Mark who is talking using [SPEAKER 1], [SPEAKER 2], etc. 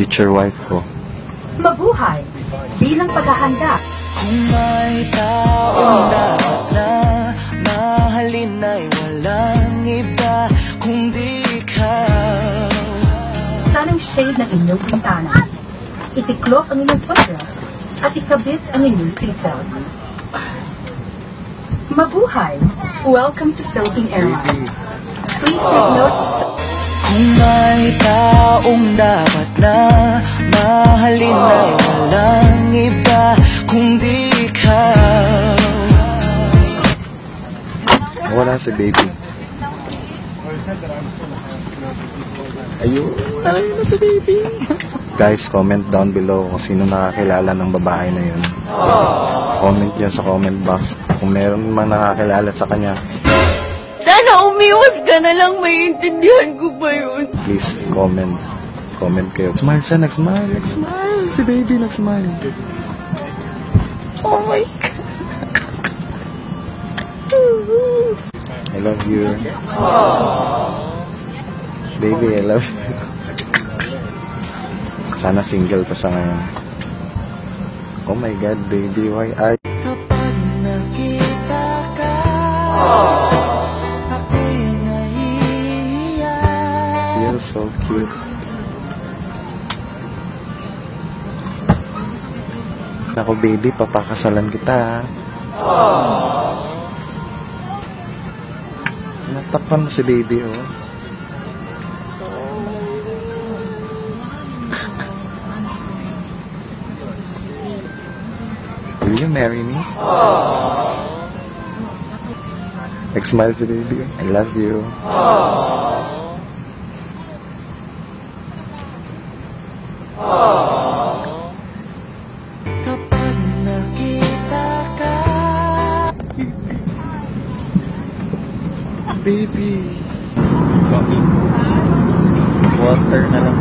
[SPEAKER 1] future wife ko.
[SPEAKER 2] Mabuhay bilang paghahanda.
[SPEAKER 3] Kung may taong dapat na mahalin ay walang iba kundi ikaw.
[SPEAKER 2] Sanang shade ng inyong bintana. Itiklop ang inyong footrest at ikabit ang inyong seatbelt. Mabuhay! Welcome to Philippine Airlines. Please take note.
[SPEAKER 3] Kung may taong dapat na mahalin ay walang iba kundi ikaw.
[SPEAKER 1] Wala si baby. Ayun, ayun na si baby. Guys, comment down below kung sino nakakilala ng babae na yun. Comment dyan sa comment box kung meron mang nakakilala sa kanya.
[SPEAKER 4] Sana umiwas ka na lang, maiintindihan ko ba yun?
[SPEAKER 1] Please, comment. Comment kayo. Smile siya, nag-smile. Nag-smile. Si baby nag-smile. Oh my God. I love you. Baby, I love you. Sana single pa siya ngayon. Oh my God, baby, why are you?
[SPEAKER 3] Kapag nakita ka, ako'y nahihiya.
[SPEAKER 1] You're so cute. Ako baby, papakasalan kita. Natakpan mo si baby, oh. Will you marry me? Nag-smile si baby. I love you.
[SPEAKER 3] Kapag nakita ka,
[SPEAKER 1] Baby. Coffee. Water na lang.